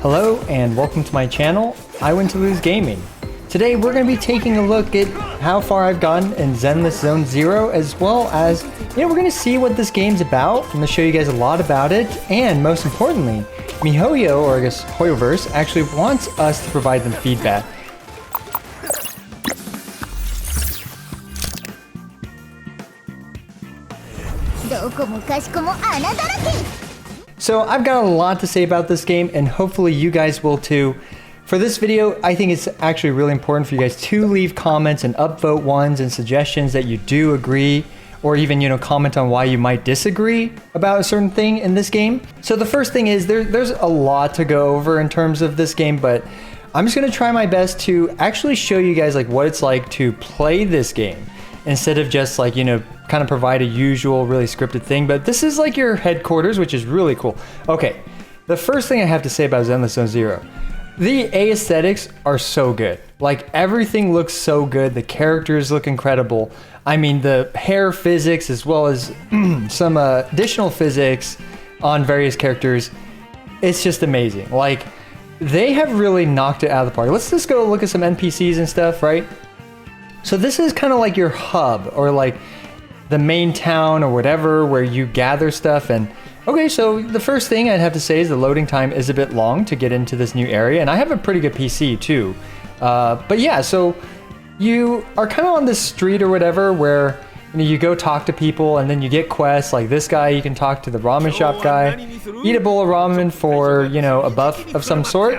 Hello and welcome to my channel, I Win to Lose Gaming. Today we're going to be taking a look at how far I've gotten in Zenless Zone Zero, as well as, we're going to see what this game's about. I'm going to show you guys a lot about it, and most importantly, Mihoyo, or I guess Hoyoverse, actually wants us to provide them feedback. So I've got a lot to say about this game, and hopefully you guys will too. For this video, I think it's actually really important for you guys to leave comments and upvote ones and suggestions that you do agree, or even, comment on why you might disagree about a certain thing in this game. So the first thing is there's a lot to go over in terms of this game, but I'm just gonna try my best to actually show you guys like what it's like to play this game, instead of just like, kind of provide a usual really scripted thing. But this is like your headquarters, which is really cool. Okay, the first thing I have to say about Zenless Zone Zero, the aesthetics are so good. Like, everything looks so good. The characters look incredible. I mean, the hair physics, as well as some additional physics on various characters, it's just amazing. Like, they have really knocked it out of the park. Let's just go look at some NPCs and stuff, right? So this is kind of like your hub, or like the main town or whatever, where you gather stuff. And okay, so the first thing I'd have to say is the loading time is a bit long to get into this new area, and I have a pretty good PC too. But yeah, so you are kind of on this street or whatever where you go talk to people, and then you get quests like this guy. You can talk to the ramen shop guy, eat a bowl of ramen for a buff of some sort.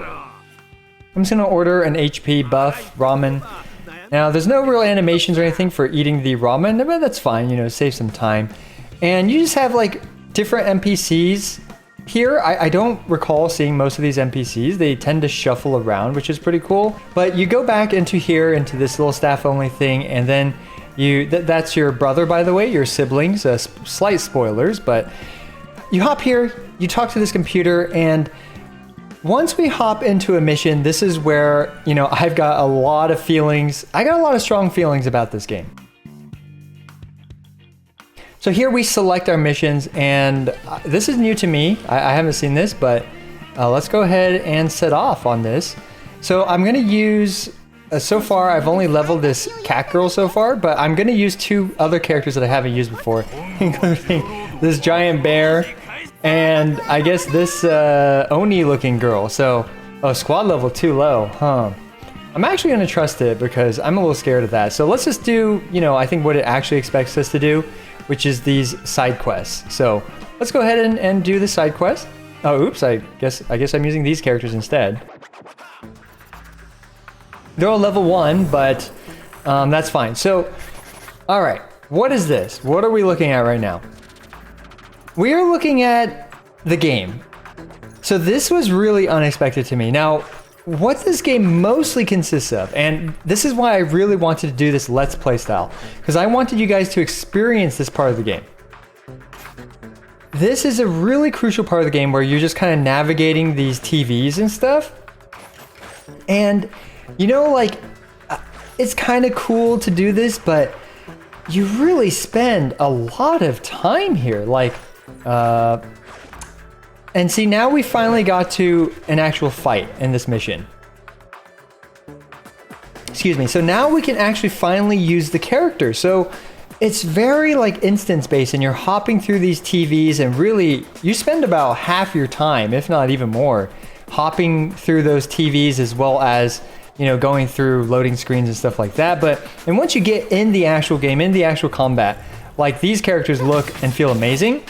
I'm just gonna order an HP buff ramen. Now, there's no real animations or anything for eating the ramen, but that's fine, save some time. And you just have like different NPCs here. I don't recall seeing most of these NPCs. They tend to shuffle around, which is pretty cool. But you go back into here, into this little staff-only thing, and then that's your brother, by the way, your siblings. Slight spoilers, but you hop here, you talk to this computer, and once we hop into a mission, this is where, I've got a lot of feelings. I got a lot of strong feelings about this game. So here we select our missions, and this is new to me. I haven't seen this, but let's go ahead and set off on this. So I'm gonna use, so far I've only leveled this cat girl so far, but I'm gonna use two other characters that I haven't used before, including this giant bear, and I guess this Oni looking girl. So, squad level too low, huh? I'm actually gonna trust it because I'm a little scared of that. So let's just do, I think what it actually expects us to do, which is these side quests. So let's go ahead and do the side quest. Oh, oops, I guess I'm using these characters instead. They're all level 1, but that's fine. So, all right, what is this? What are we looking at right now? We are looking at the game. So this was really unexpected to me. Now, what this game mostly consists of, and this is why I really wanted to do this Let's Play style, because I wanted you guys to experience this part of the game. This is a really crucial part of the game where you're just kind of navigating these TVs and stuff. And, it's kind of cool to do this, but you really spend a lot of time here. And see, now we finally got to an actual fight in this mission. Excuse me. So now we can actually finally use the character. So it's very instance-based, and you're hopping through these TVs, and really you spend about half your time, if not even more, hopping through those TVs, as well as going through loading screens and stuff like that. And once you get in the actual game, in the actual combat, these characters look and feel amazing.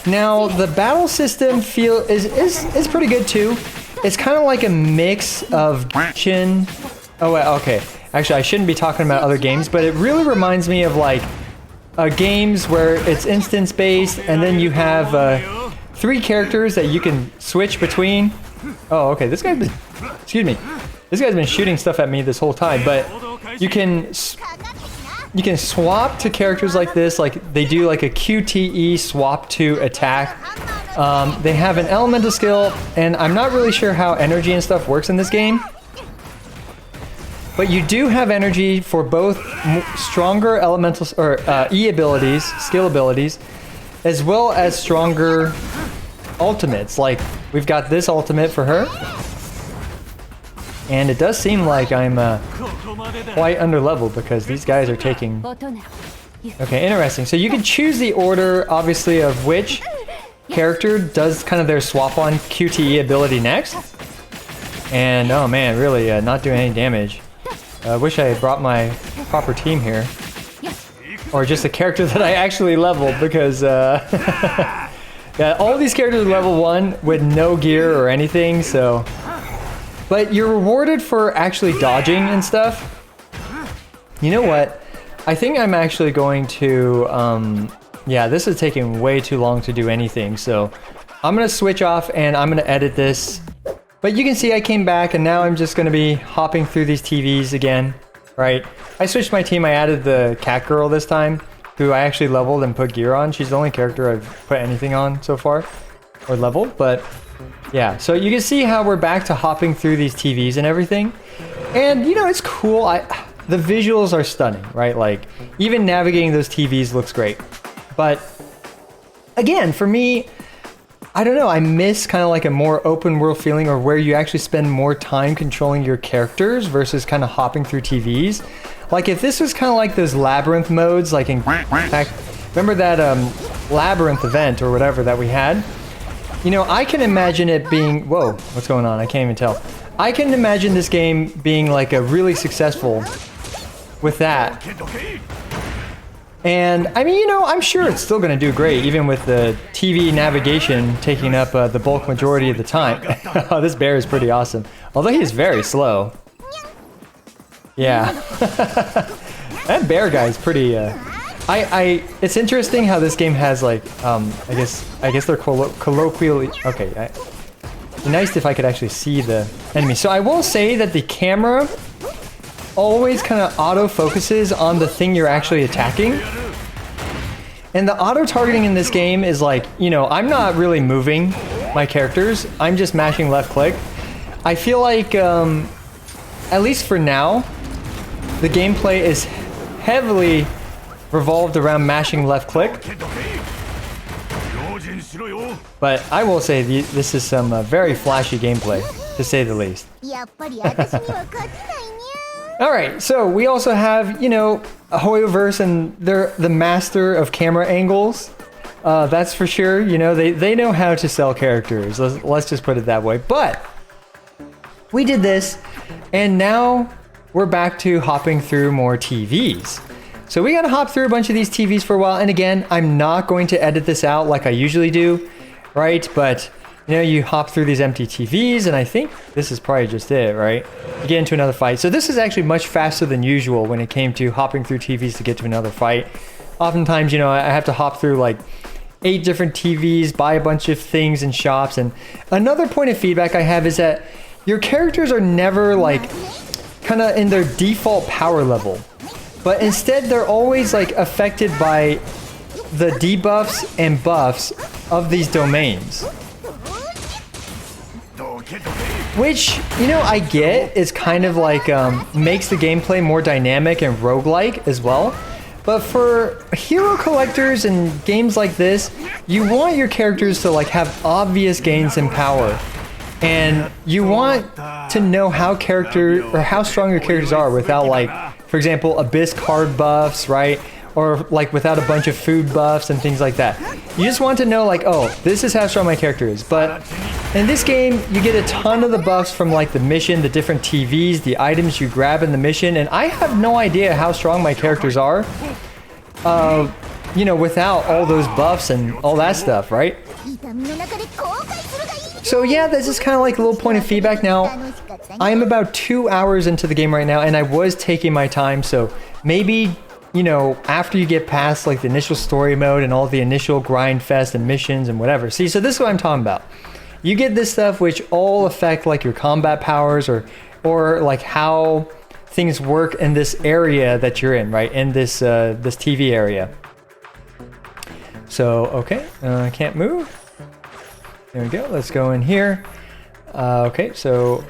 Now, the battle system is pretty good too. It's kind of like a mix of Genshin. Oh, wait, okay. Actually, I shouldn't be talking about other games, but it really reminds me of games where it's instance-based, and then you have 3 characters that you can switch between. Oh, okay. This guy's been shooting stuff at me this whole time, but you can swap to characters like this, they do a QTE swap to attack. They have an elemental skill, and I'm not really sure how energy and stuff works in this game. But you do have energy for both stronger elemental or E abilities, skill abilities, as well as stronger ultimates. Like, we've got this ultimate for her. And it does seem like I'm quite underleveled because these guys are taking... Okay, interesting. So you can choose the order, obviously, of which character does kind of their swap-on QTE ability next. And, oh man, really not doing any damage. I wish I had brought my proper team here. Or just a character that I actually leveled, because yeah, all these characters are level 1 with no gear or anything, so... But you're rewarded for actually dodging and stuff. You know what? I think I'm actually going to... yeah, this is taking way too long to do anything, so... I'm going to switch off and I'm going to edit this. But you can see I came back and now I'm just going to be hopping through these TVs again. Right? I switched my team. I added the cat girl this time, who I actually leveled and put gear on. She's the only character I've put anything on so far. Or leveled, but... Yeah, so you can see how we're back to hopping through these TVs and everything. And, you know, it's cool. The visuals are stunning, right? Like, even navigating those TVs looks great. But, again, for me, I don't know. I miss kind of like a more open world feeling, or where you actually spend more time controlling your characters versus kind of hopping through TVs. Like, if this was kind of like those labyrinth modes, like in... Remember that labyrinth event or whatever that we had? You know, I can imagine it being... Whoa, what's going on? I can't even tell. I can imagine this game being like a really successful with that. And, I mean, you know, I'm sure it's still going to do great, even with the TV navigation taking up the bulk majority of the time. Oh, this bear is pretty awesome. Although he is very slow. Yeah. That bear guy is pretty... it's interesting how this game has like, I guess they're colloquially, okay, it'd be nice if I could actually see the enemy. So I will say that the camera always kind of auto-focuses on the thing you're actually attacking. And the auto-targeting in this game is like, you know, I'm not really moving my characters. I'm just mashing left click. I feel like, at least for now, the gameplay is heavily revolved around mashing left click. But I will say this is some very flashy gameplay, to say the least. Alright, so we also have, you know, a Hoyoverse, and they're the master of camera angles. That's for sure. You know, they know how to sell characters. Let's just put it that way. But we did this, and now we're back to hopping through more TVs. So we gotta hop through a bunch of these TVs for a while, and again, I'm not going to edit this out like I usually do, right? But, you know, you hop through these empty TVs, and I think this is probably just it, right? You get into another fight. So this is actually much faster than usual when it came to hopping through TVs to get to another fight. Oftentimes, you know, I have to hop through like 8 different TVs, buy a bunch of things in shops, and another point of feedback I have is that your characters are never like kind of in their default power level. But instead, they're always like affected by the debuffs and buffs of these domains. Which, you know, I get is kind of like makes the gameplay more dynamic and roguelike as well. But for hero collectors and games like this, you want your characters to like have obvious gains in power. And you want to know how strong your characters are without like, for example, abyss card buffs, right? Or like without a bunch of food buffs and things like that. You just want to know like, oh, this is how strong my character is. But in this game, you get a ton of the buffs from like the mission, the different TVs, the items you grab in the mission. And I have no idea how strong my characters are, you know, without all those buffs and all that stuff, right? So yeah, this is kind of like a little point of feedback. Now, I am about 2 hours into the game right now, and I was taking my time, so maybe, you know, after you get past like the initial story mode and all the initial grind fest and missions and whatever. See, so this is what I'm talking about. You get this stuff which all affect like your combat powers or like how things work in this area that you're in, right? In this this TV area. So, okay, I can't move. There we go. Let's go in here. Okay, so...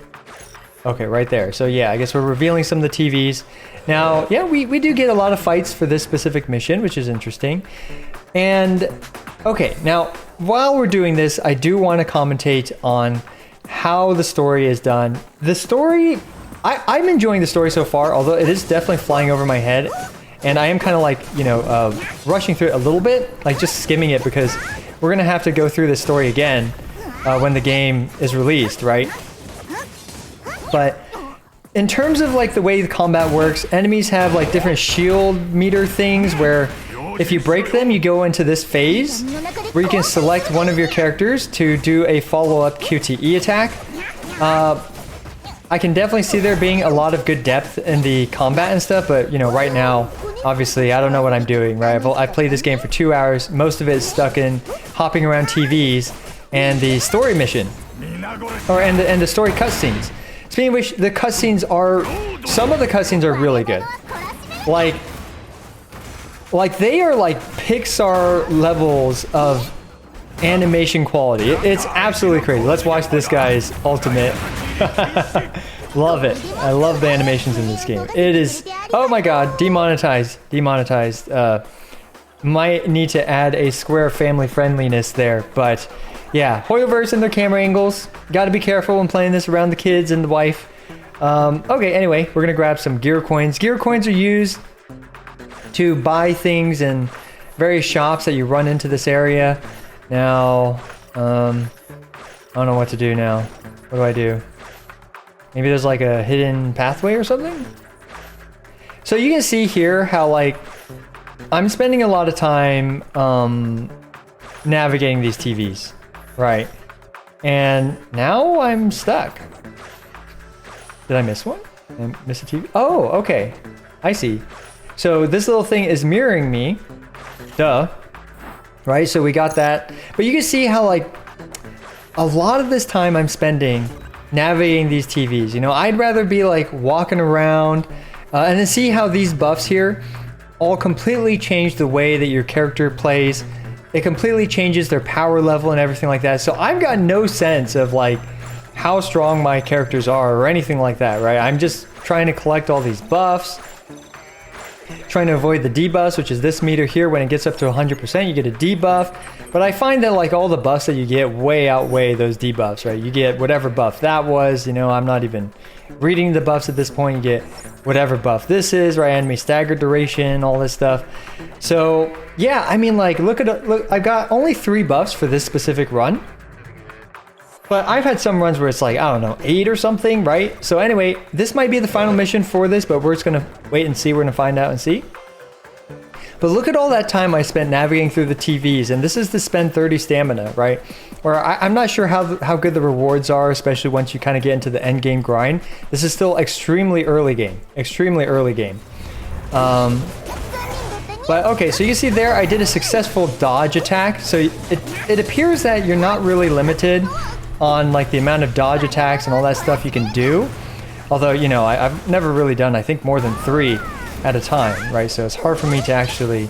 Okay, right there. So yeah, I guess we're revealing some of the TVs. Now, yeah, we do get a lot of fights for this specific mission, which is interesting. And, okay, now, while we're doing this, I do want to commentate on how the story is done. The story I'm enjoying the story so far, although it is definitely flying over my head. And I am kind of like, you know, rushing through it a little bit, like just skimming it because we're going to have to go through this story again when the game is released, right? But in terms of like the way the combat works, enemies have like different shield meter things where if you break them, you go into this phase where you can select one of your characters to do a follow-up QTE attack. I can definitely see there being a lot of good depth in the combat and stuff, but you know, right now, obviously, I don't know what I'm doing, right? I've played this game for 2 hours. Most of it is stuck in hopping around TVs and the story mission, and the story cutscenes. Speaking of which, the cutscenes are, some of the cutscenes are really good. Like they are like Pixar levels of animation quality. It's absolutely crazy. Let's watch this guy's ultimate. Love it. I love the animations in this game. It is, oh my god, demonetized. Might need to add a square family friendliness there, but yeah, Hoyoverse and their camera angles. Got to be careful when playing this around the kids and the wife. Okay, anyway, we're gonna grab some gear coins. Gear coins are used to buy things in various shops that you run into this area. Now, I don't know what to do now. What do I do? Maybe there's like a hidden pathway or something? So you can see here how like I'm spending a lot of time navigating these TVs, right? And now I'm stuck. Did I miss one? Did I miss a TV? Oh, okay. I see. So this little thing is mirroring me. Duh. Right, so we got that. But you can see how like a lot of this time I'm spending navigating these TVs. You know, I'd rather be like walking around and then see how these buffs here all completely change the way that your character plays. It completely changes their power level and everything like that. So I've got no sense of like how strong my characters are or anything like that, right? I'm just trying to collect all these buffs, trying to avoid the debuffs, which is this meter here. When it gets up to 100%, you get a debuff. But I find that like all the buffs that you get way outweigh those debuffs, right? You get whatever buff that was, you know, I'm not even reading the buffs at this point. You get whatever buff this is, right? Enemy stagger duration, all this stuff. So yeah, I mean, like, look, I've got only 3 buffs for this specific run. But I've had some runs where it's like, I don't know, 8 or something, right? So anyway, this might be the final mission for this, but we're just gonna wait and see. We're gonna find out and see. But look at all that time I spent navigating through the TVs, and this is to spend 30 stamina, right? Or I'm not sure how good the rewards are, especially once you kind of get into the end game grind. This is still extremely early game, extremely early game. But okay, so you see there, I did a successful dodge attack. So it appears that you're not really limited on like the amount of dodge attacks and all that stuff you can do. Although, you know, I've never really done, I think, more than 3 at a time, right? So it's hard for me to actually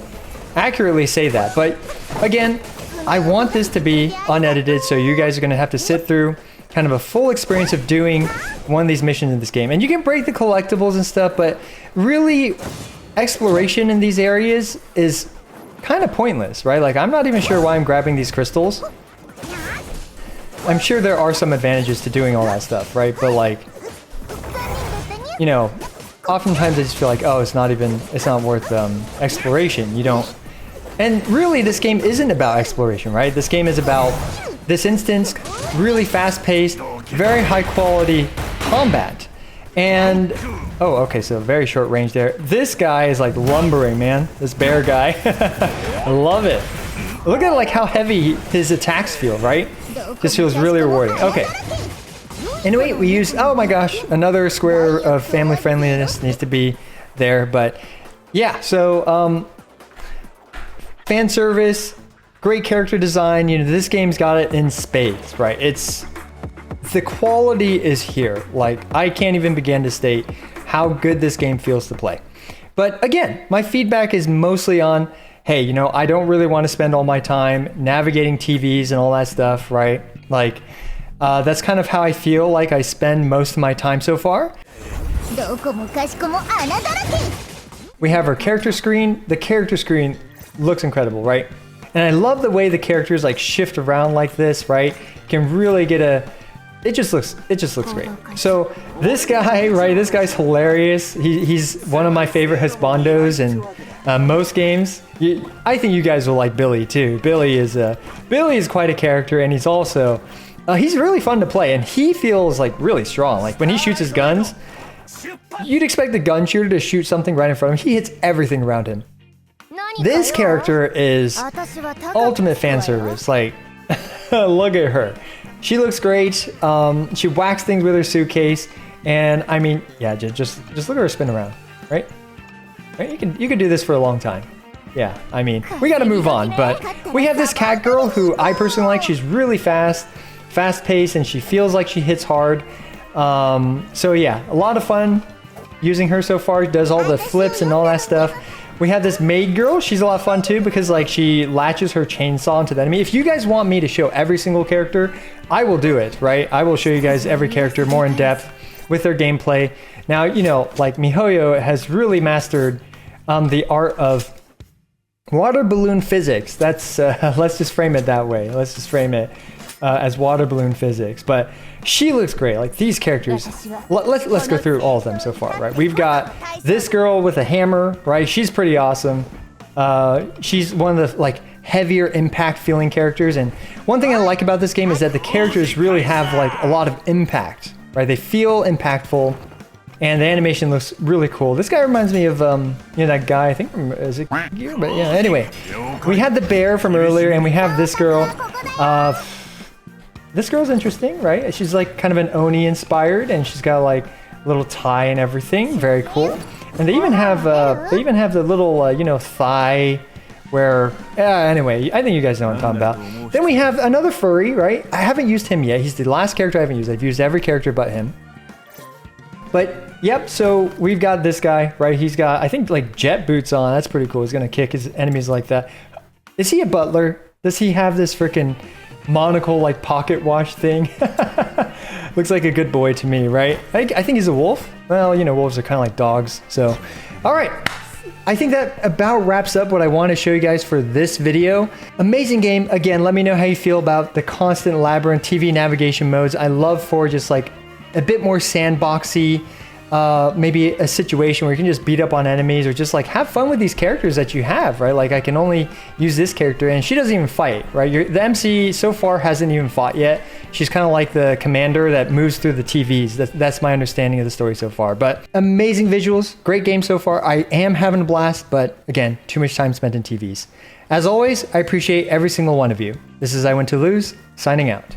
accurately say that. But again, I want this to be unedited, so you guys are going to have to sit through kind of a full experience of doing one of these missions in this game. And you can break the collectibles and stuff, but really exploration in these areas is kind of pointless, right? Like, I'm not even sure why I'm grabbing these crystals. I'm sure there are some advantages to doing all that stuff, right? But like, you know, oftentimes I just feel like, oh, it's not worth exploration. You don't, and really this game isn't about exploration, right? This game is about, this instance, really fast-paced, very high-quality combat. And, oh, okay, so very short range there. This guy is like lumbering, man. This bear guy. I love it. Look at like how heavy his attacks feel, right? Just feels really rewarding. Okay. Anyway, we use, oh my gosh, another square of family friendliness needs to be there. But yeah, so fan service, great character design. You know, this game's got it in spades, right? It's, the quality is here. Like, I can't even begin to state how good this game feels to play. But again, my feedback is mostly on, hey, you know, I don't really want to spend all my time navigating TVs and all that stuff, right? Like, that's kind of how I feel like I spend most of my time so far. We have our character screen. The character screen looks incredible, right? And I love the way the characters like shift around like this, right? You can really get a it just looks great. So this guy, right? This guy's hilarious. He's one of my favorite husbandos in most games. I think you guys will like Billy too. Billy is quite a character, and he's also he's really fun to play, and he feels like really strong. Like when he shoots his guns, you'd expect the gun shooter to shoot something right in front of him. He hits everything around him. This character is ultimate fan service. Like, look at her. She looks great. She whacks things with her suitcase, and I mean, yeah, just look at her spin around, right? Right? You can do this for a long time. Yeah, I mean, we got to move on, but we have this cat girl who I personally like. She's really fast-paced, and she feels like she hits hard. So yeah, a lot of fun using her so far. Does all the flips and all that stuff. We have this maid girl. She's a lot of fun too because like she latches her chainsaw into the enemy. If you guys want me to show every single character, I will do it, right? I will show you guys every character more in depth with their gameplay. Now, you know, like Mihoyo has really mastered the art of water balloon physics. That's let's just frame it that way. Let's just frame it as water balloon physics. But she looks great. Like these characters, let's go through all of them so far, right? We've got this girl with a hammer, right? She's pretty awesome. She's one of the like heavier impact feeling characters, and one thing I like about this game is that the characters really have like a lot of impact, right? They feel impactful, and the animation looks really cool. This guy reminds me of you know, that guy, I think, is it Gear? But yeah, anyway, we had the bear from earlier, and we have this girl. This girl's interesting, right? She's like kind of an Oni inspired, and she's got like a little tie and everything. Very cool. And they even have the little you know, thigh where anyway, I think you guys know what I'm talking about. Then we have another furry, right? I haven't used him yet. He's the last character I haven't used. I've used every character but him. But yep, so we've got this guy, right? He's got, I think, like jet boots on. That's pretty cool. He's gonna kick his enemies like that. Is he a butler? Does he have this freaking monocle like pocket watch thing? Looks like a good boy to me, right? I think he's a wolf. Well, you know, wolves are kind of like dogs. So, all right. I think that about wraps up what I want to show you guys for this video. Amazing game. Again, let me know how you feel about the constant labyrinth TV navigation modes. I love for just like a bit more sandboxy, maybe a situation where you can just beat up on enemies or just like have fun with these characters that you have, right? Like I can only use this character and she doesn't even fight, right? The MC so far hasn't even fought yet. She's kind of like the commander that moves through the TVs. That's my understanding of the story so far. But amazing visuals, great game so far. I am having a blast, but again, too much time spent in TVs. As always, I appreciate every single one of you. This is I Went to Lose, signing out.